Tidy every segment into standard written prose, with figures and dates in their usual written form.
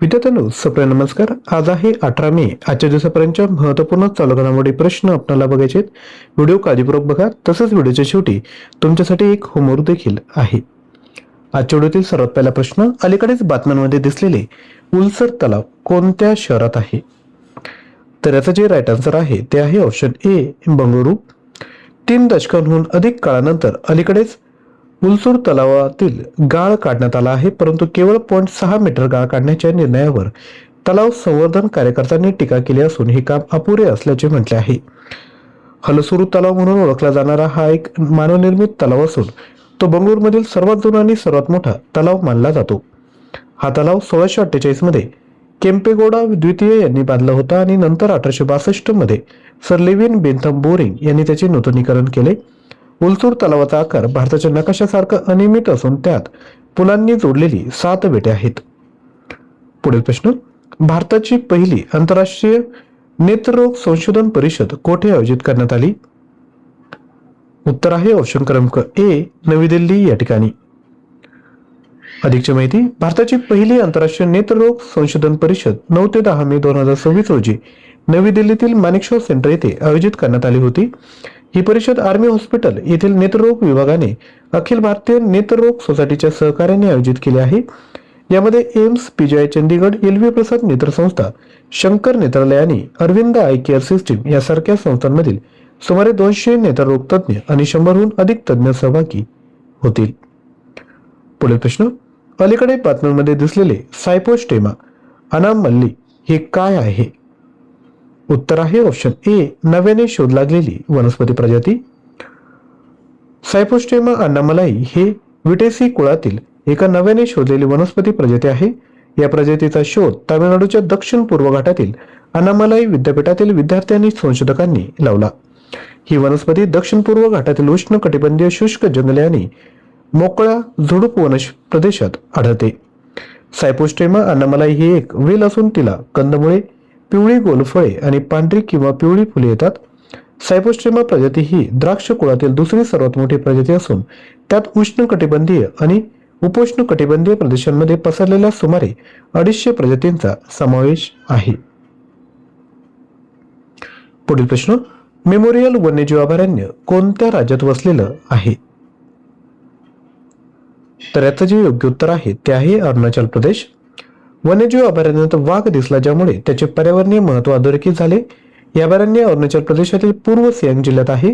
विद्यार्थ्यांनो, सप्रे नमस्कार. आज आहे 18 मे. आजच्या दिवसापर्यंतच्या महत्त्वपूर्ण चालू घडामोडी प्रश्न आपल्याला बघायचे आहेत. व्हिडिओ काळजीपूर्वक बघा. तसंच व्हिडिओच्या शेवटी तुमच्यासाठी एक होमवर्क देखील आहे. आजच्या व्हिडिओतील सर्वात पहिला प्रश्न, अलीकडेच बातम्यांमध्ये दिसलेले उलसर तलाव कोणत्या शहरात आहे? तर याचं जे राईट आन्सर आहे ते आहे ऑप्शन ए, बंगळुरू. 3 दशकांहून अधिक काळानंतर अलीकडेच उलसूर तलावातील गाळ काढण्यात आला आहे, परंतु केवळ 0.6 मीटर गाळ काढण्याच्या निर्णयावर तलाव संवर्धन कार्यकर्त्यांनी टीका केली असून हे काम अपुरे असल्याचे म्हटले आहे. हलसुरू तलाव म्हणून ओळखला जाणारा हा एक मानवनिर्मित तलाव असून तो बंगळुरूमधील सर्वात जुना आणि सर्वात मोठा तलाव मानला जातो. हा तलाव 1648 मध्ये केम्पेगौडा द्वितीय यांनी बांधला होता आणि नंतर 1862 मध्ये सर लेविन बेंथम बोरिंग यांनी त्याचे नूतनीकरण केले. उलसूर तलावाचा आकार भारताच्या नकाशासारखा अनियमित असून त्यात पुलांनी जोडलेली 7 बेटे आहेत. पुढील प्रश्न, भारताची पहिली आंतरराष्ट्रीय नेत्ररोग संशोधन परिषद कोठे आयोजित करण्यात आली? उत्तर आहे ऑप्शन क्रमांक ए, नवी दिल्ली या ठिकाणी. अधिकची माहिती, भारताची पहिली आंतरराष्ट्रीय नेत्ररोग संशोधन परिषद 9 ते 10 मे 2026 रोजी नवी दिल्लीतील मानेकशॉ सेंटर येथे आयोजित करण्यात आली होती. ही परिषद आर्मी हॉस्पिटल येथील नेत्ररोग विभागाने अखिल भारतीय नेत्ररोग सोसायटीच्या सहकार्याने आयोजित केली आहे. यामध्ये एम्स, पीजीआय चंदीगड, एलव्ही प्रसाद नेत्र संस्था, शंकर नेत्रालय आणि अरविंद आय केअर सिस्टीम यासारख्या संस्थांमधील सुमारे 200 नेत्ररोग तज्ज्ञ आणि 100हून अधिक तज्ज्ञ सहभागी होतील. पुढील प्रश्न, अलीकडे बातम्यांमध्ये दिसलेले सायपोस्टेमा अनामल्ली हे काय आहे? उत्तर आहे ऑप्शन ए, नव्याने शोध लागलेली वनस्पती प्रजाती. सायपोस्टेमा अन्नामलाई हे विटेसी कुळातील एका नव्याने शोधलेली वनस्पती प्रजाती आहे. या प्रजातीचा शोध तामिळनाडूच्या दक्षिण पूर्व घाटातील अन्नामलाई विद्यापीठातील विद्यार्थी आणि संशोधकांनी लावला. ही वनस्पती दक्षिण पूर्व घाटातील उष्ण कटिबंधीय शुष्क जंगले आणि मोकळ्या झुडूप प्रदेशात आढळते. सायपोस्टेमा अन्नामलाई ही एक वेल असून तिला कंदमुळे, पिवळी गोल फळे आणि पांढरी किंवा पिवळी फुले येतात. सायपोस्टेमा प्रजाती ही द्राक्ष कुळातील दुसरी सर्वात मोठी प्रजाती असून त्यात उष्ण कटिबंधीय आणि उपोष्ण कटिबंधीय प्रदेशांमध्ये पसरलेल्या सुमारे 250 प्रजातींचा समावेश आहे. पुढील प्रश्न, मेमोरियल वन्यजीव अभयारण्य कोणत्या राज्यात वसलेलं आहे? तर याचं जे योग्य उत्तर आहे ते आहे अरुणाचल प्रदेश. वन्यजीव अभयारण्यात वाघ दिसला, ज्यामुळे त्याचे पर्यावरणीय महत्व अधोरेखित झाले. हे अभयारण्य अरुणाचल प्रदेशातील पूर्व सियांग जिल्ह्यात आहे.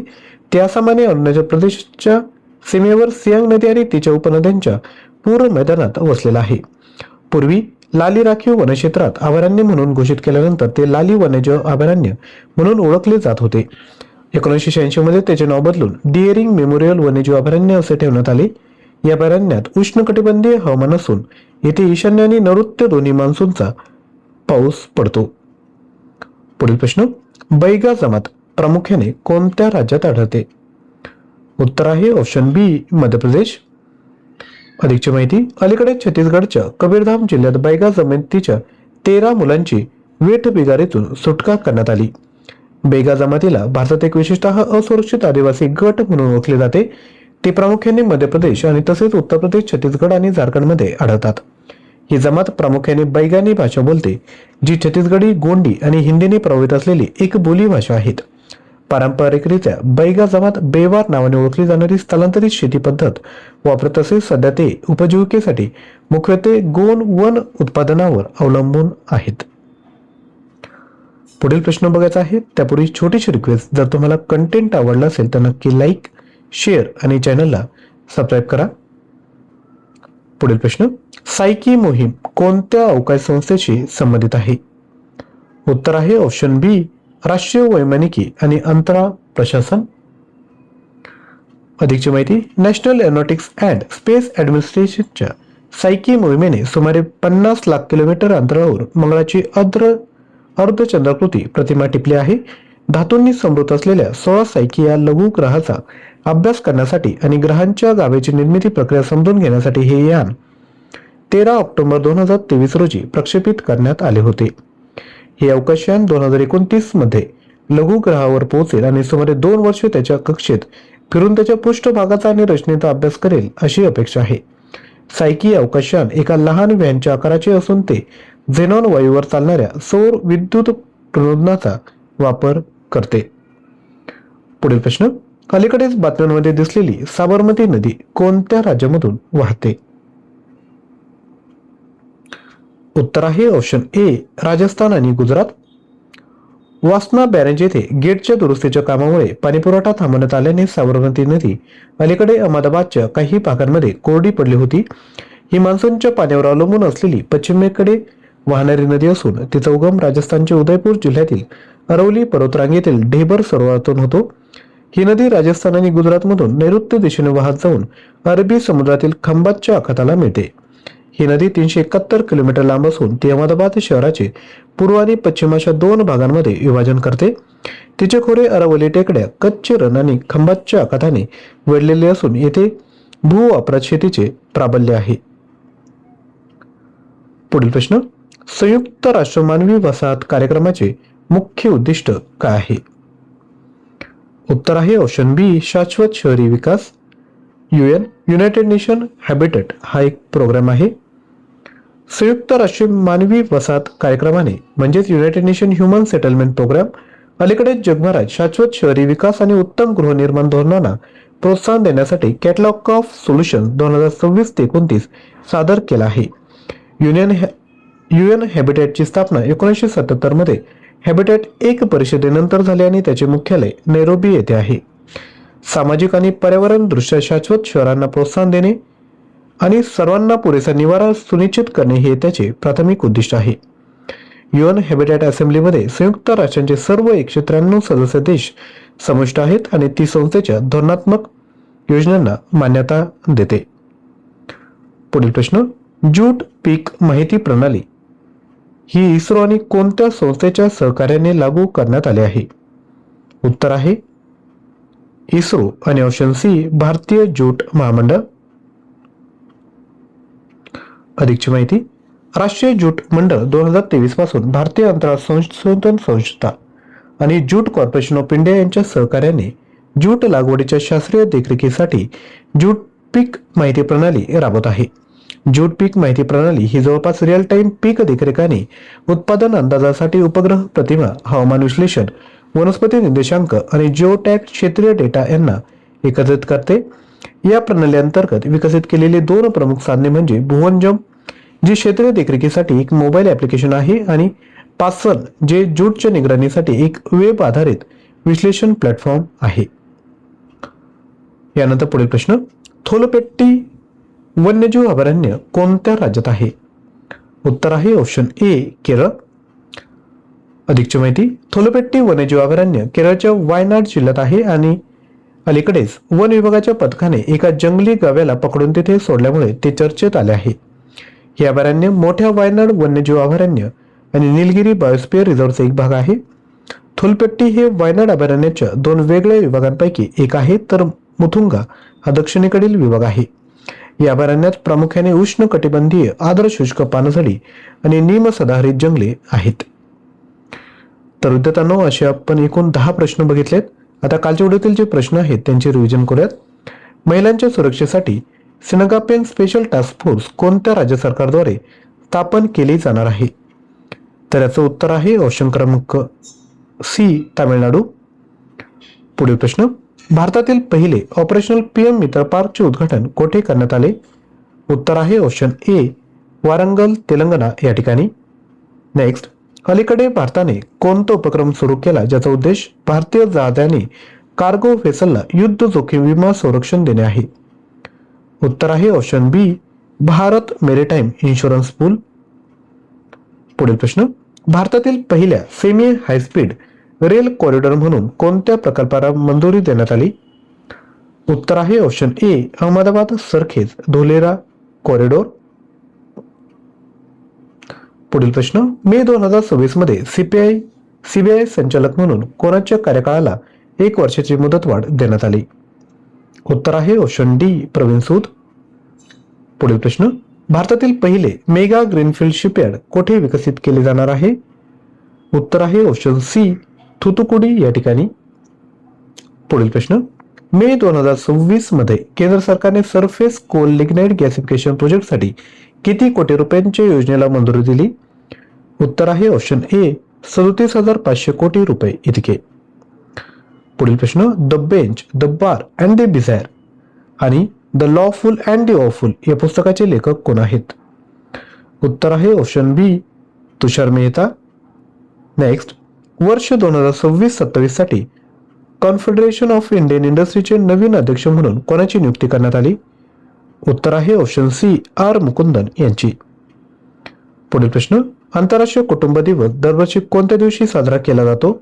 ते आसाम आणि अरुणाचल प्रदेशच्या सीमेवर सियांग नदी आणि तिच्या उपनद्यांच्या पूर्व मैदानात वसलेला आहे. पूर्वी लाली राखीव वनक्षेत्रात अभयारण्य म्हणून घोषित केल्यानंतर ते लाली वन्यजीव अभयारण्य म्हणून ओळखले जात होते. 1986 मध्ये त्याचे नाव बदलून डिएरिंग मेमोरियल वन्यजीव अभयारण्य असे ठेवण्यात आले. या अभयारण्यात उष्णकटिबंधीय हवामान असून येथे ईशान्य आणि नैऋत्य दोन्ही मान्सूनचा पाऊस पडतो. पुढील प्रश्न, बैगा जमात प्रामुख्याने कोणत्या राज्यात आढळते? उत्तर आहे ऑप्शन बी, मध्य प्रदेश. अधिकची माहिती, अलीकडे छत्तीसगडच्या कबीरधाम जिल्ह्यात बैगा जमातीच्या 13 मुलांची वेठ बिगारीतून सुटका करण्यात आली. बैगा जमातीला भारतात एक विशेषतः असुरक्षित आदिवासी गट म्हणून ओळखले जाते. ते प्रामुख्याने मध्य प्रदेश आणि तसेच उत्तर प्रदेश, छत्तीसगड आणि झारखंडमध्ये आढळतात. ही जमात प्रामुख्याने बैगानी भाषा बोलते, जी छत्तीसगडी, गोंडी आणि हिंदीने प्रभावित असलेली एक बोली भाषा आहेत. पारंपरिकरित्या बैगा जमात बेवार नावाने ओळखली जाणारी स्थलांतरित शेती पद्धत वापरत असे. सध्या ते उपजीविकेसाठी मुख्यत्वे गोंड वन उत्पादनावर अवलंबून आहेत. पुढील प्रश्न बघायचा आहे त्यापूर्वी छोटीशी रिक्वेस्ट, जर तुम्हाला कंटेंट आवडला असेल तर नक्की लाईक, शेअर आणि चॅनलला सबस्क्राईब करा. पुढील प्रश्न, सायकी मोहीम कोणत्या अवकाश संस्थेशी संबंधित आहे? उत्तर आहे ऑप्शन बी, राष्ट्रीय वैमानिकी आणि अंतराळ प्रशासन. अधिकची माहिती, नॅशनल एरोनॉटिक्स अँड स्पेस ॲडमिनिस्ट्रेशनच्या सायकी मोहिमेने सुमारे 50 लाख किलोमीटर अंतराळावर मंगळाची अर्धचंद्राकृती प्रतिमा टिपली आहे. धातूंनी समृद्ध असलेल्या 16 सायकी या लघु ग्रहाचा अभ्यास करण्यासाठी आणि ग्रहांच्या गाभेची निर्मिती प्रक्रिया समजून घेण्यासाठी हे यान 13 ऑक्टोबर 2023 रोजी प्रक्षेपित करण्यात आले होते. हे अवकाशयान 2029 मध्ये लघु ग्रहावर पोहोचेल आणि सुमारे 2 वर्षे त्याच्या कक्षेत फिरून त्याच्या पृष्ठभागाचा आणि रचनेचा अभ्यास करेल अशी अपेक्षा आहे. सायकी अवकाशयान एका लहान व्हॅनच्या आकाराचे असून ते झेनॉन वायूवर चालणाऱ्या सौर विद्युत प्रणोदनाचा वापर करते. पुढील प्रश्न, अलीकडेच बातम्यांमध्ये दिसलेली साबरमती नदी कोणत्या राज्यामधून वाहते? उत्तर आहे ऑप्शन ए, राजस्थान आणि गुजरात. वासना बॅरेज येथे गेटच्या दुरुस्तीच्या कामामुळे पाणीपुरवठा थांबवण्यात आल्याने साबरमती नदी अलीकडे अहमदाबादच्या काही भागांमध्ये कोरडी पडली होती. ही मान्सूनच्या पाण्यावर अवलंबून असलेली पश्चिमेकडे वाहणारी नदी असून तिचा उगम राजस्थानच्या उदयपूर जिल्ह्यातील अरवली पर्वतरांगेतील ढेबर सरोवरातून होतो. ही नदी राजस्थान आणि गुजरातमधून नैऋत्य दिशेने वाहत जाऊन अरबी समुद्रातील खंबातच्या आखाताला मिळते. ही नदी 371 किलोमीटर लांब असून ती अहमदाबाद शहराचे पूर्व आणि पश्चिम अशा दोन भागांमध्ये विभाजन करते. तिचे खोरे अरवली टेकड्या, कच्छ रण आणि खंबातच्या आखाताने वेढलेले असून येथे भूवापरात शेतीचे प्राबल्य आहे. पुढील प्रश्न, संयुक्त राष्ट्र मानवी वसाहत कार्यक्रमाचे मुख्य उद्दिष्ट काय आहे? उत्तर आहे ऑप्शन बी, शाश्वत शहरी विकास. युनायटेड नेशन हॅबिटेट हा एक प्रोग्राम आहे. संयुक्त राष्ट्रीय मानवी वसाहत कार्यक्रमाने म्हणजेच United Nation Human Settlement Programme अलीकडेच जगभरात शाश्वत शहरी विकास आणि उत्तम गृहनिर्माण धोरणांना प्रोत्साहन देण्यासाठी कॅटलॉग ऑफ सोल्युशन 2026 ते 29 सादर केला आहे. युएन हॅबिटेटची स्थापना 1977 मध्ये हॅबिटेट 1 परिषदेनंतर झाली आणि त्याचे मुख्यालय नैरोबी येथे आहे. सामाजिक आणि पर्यावरण दृष्ट्या शाश्वत शहरांना प्रोत्साहन देणे आणि सर्वांना पुरेसा निवारा सुनिश्चित करणे हे त्याचे प्राथमिक उद्दिष्ट आहे. युएन हॅबिटेट असेंब्लीमध्ये संयुक्त राष्ट्रांचे सर्व 193 सदस्य देश समाविष्ट आहेत आणि ती संस्थेच्या धोरणात्मक योजनांना मान्यता देते. पुढील प्रश्न, ज्यूट पीक माहिती प्रणाली ही इस्रो आणि कोणत्या संस्थेच्या सहकार्याने लागू करण्यात आली आहे? उत्तर आहे इस्रो आणि ऑप्शन सी, भारतीय ज्यूट महामंडळ. अधिकची माहिती, राष्ट्रीय ज्यूट मंडळ 2023 पासून भारतीय अंतराळ संशोधन संस्था आणि ज्यूट कॉर्पोरेशन ऑफ इंडिया यांच्या सहकार्याने ज्यूट लागवडीच्या शास्त्रीय देखरेखीसाठी ज्यूट पीक माहिती प्रणाली राबवत आहे. ज्यूट पीक माहिती प्रणाली ही जवळपास रिअल टाइम पीक देखरेख आणि उत्पादन अंदाजासाठी उपग्रह प्रतिमा, हवामान विश्लेषण, वनस्पती निर्देशांक आणि जिओटॅग क्षेत्रीय डेटा यांना एकत्रित करते. या प्रणाली अंतर्गत विकसित केलेली दोन प्रमुख साधने म्हणजे भुवनजम, जे क्षेत्रीय देखरेखीसाठी एक मोबाईल ऍप्लिकेशन आहे, आणि पासन, जे ज्यूटच्या निगराणीसाठी एक वेब आधारित विश्लेषण प्लॅटफॉर्म आहे. यानंतर पुढील प्रश्न, थोलपेट्टी वन्यजीव अभयारण्य कोणत्या राज्यात आहे? उत्तर आहे ऑप्शन ए, केरळ. अधिकची माहिती, थोलपेट्टी वन्यजीव अभयारण्य केरळच्या वायनाड जिल्ह्यात आहे आणि अलीकडेच वन विभागाच्या पथकाने एका जंगली गव्याला पकडून तिथे सोडल्यामुळे ते चर्चेत आले आहे. हे अभयारण्य मोठ्या वायनाड वन्यजीव अभयारण्य आणि निलगिरी बायोस्फिअर रिझर्व्हचा एक भाग आहे. थोलपेट्टी हे वायनाड अभयारण्याच्या दोन वेगळ्या विभागांपैकी एक आहे, तर मुथुंगा हा दक्षिणेकडील विभाग आहे. या अभयारण्यात प्रामुख्याने उष्ण कटिबंधीय आर्द्र शुष्क पानझडी आणि निम सदाहरित जंगले आहेत. तर विद्यार्थ्यांनो, असे आपण एकूण 10 प्रश्न बघितलेत. आता कालच्या व्हिडिओतील जे प्रश्न आहेत त्यांचे रिव्हिजन करूयात. महिलांच्या सुरक्षेसाठी सिनगापेन स्पेशल टास्क फोर्स कोणत्या राज्य सरकारद्वारे स्थापन केली जाणार आहे? तर याचं उत्तर आहे ऑप्शन क्रमांक सी, तामिळनाडू. पुढील प्रश्न, भारतातील पहिले ऑपरेशनल पीएम मित्र पार्कचे उद्घाटन कोठे करण्यात आले? उत्तर आहे ऑप्शन ए, वारंगल, तेलंगणा या ठिकाणी. नेक्स्ट, अलीकडे भारताने कोणता उपक्रम सुरू केला ज्याचा उद्देश भारतीय जहाजाने कार्गो व्हेसलला युद्ध जोखीम विमा संरक्षण देणे आहे? उत्तर आहे ऑप्शन बी, भारत मेरीटाईम इन्शुरन्स पूल. पुढील प्रश्न, भारतातील पहिल्या सेमी हायस्पीड रेल कॉरिडॉर म्हणून कोणत्या प्रकल्पाला मंजुरी देण्यात आली? उत्तर आहे option A, Ahmedabad Sarkhej Dholera corridor. पुढील प्रश्न, मे 2026 मध्ये सीबीआय संचालक म्हणून कोणाच्या कार्यकाळाला 1 वर्षाची मुदतवाढ देण्यात आली? उत्तर आहे ऑप्शन डी, प्रवीण सूद. पुढील प्रश्न, भारतातील पहिले मेगा ग्रीनफील्ड शिपयार्ड कोठे विकसित केले जाणार आहे? उत्तर आहे ऑप्शन सी, थुथुकुडी या ठिकाणी. पुढील प्रश्न, मे 2026 मध्ये केंद्र सरकारने सरफेस कोल लिग्नाइट गॅसिफिकेशन प्रोजेक्टसाठी किती कोटी रुपयांच्या योजनेला मंजुरी दिली? उत्तर आहे ऑप्शन ए 37,500 कोटी रुपये इतके. पुढील प्रश्न, the bench, the bar and the bizarre आणि the lawful and the awful या पुस्तकाचे लेखक कोण आहेत? उत्तर आहे option B Tushar Mehta. Next, वर्ष 2026-27 साठी कॉन्फेडरेशन ऑफ इंडियन इंडस्ट्रीचे नवीन अध्यक्ष म्हणून कोणाची नियुक्ती करण्यात आली? उत्तर आहे ऑप्शन सी आर मुकुंदन यांची. पुढील प्रश्न, आंतरराष्ट्रीय कुटुंब दिवस दरवर्षी कोणत्या दिवशी साजरा केला जातो?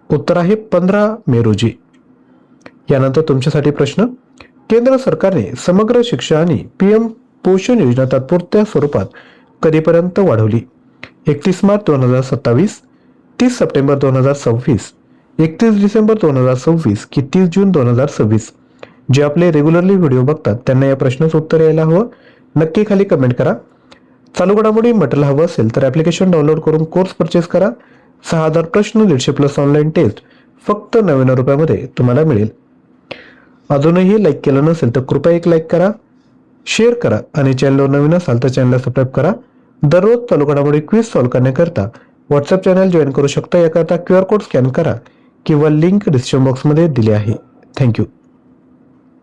उत्तर आहे 15 मे रोजी. यानंतर तुमच्यासाठी प्रश्न, केंद्र सरकारने समग्र शिक्षा आणि पीएम पोषण योजना तात्पुरत्या स्वरूपात कधीपर्यंत वाढवली? 31 मार्च 2027, 30 सप्टेंबर 2026, 31 डिसेंबर 2026 की 30 जून 2026? जे आपले रेग्युलरली व्हिडिओ बघतात त्यांना या प्रश्नाचं उत्तर यायला हवं. नक्की खाली कमेंट करा. चालू घडामोडी मटेरियल हवं असेल तर ॲप्लिकेशन डाउनलोड करून कोर्स परचेस करा. 6,000 प्रश्न, 150+ ऑनलाईन टेस्ट फक्त 99 रुपयामध्ये तुम्हाला मिळेल. अजूनही लाईक केलं नसेल तर कृपया एक लाईक करा, शेअर करा आणि चॅनलवर नवीन असाल तर चॅनलला सबस्क्राईब करा. दररोज चालू घडामोडी क्विज सॉल्व्ह करण्याकरता व्हॉट्सअप चॅनल जॉईन करू शकता. याकरता QR कोड स्कॅन करा किंवा लिंक डिस्क्रिप्शन बॉक्समध्ये दिली आहे. थँक्यू.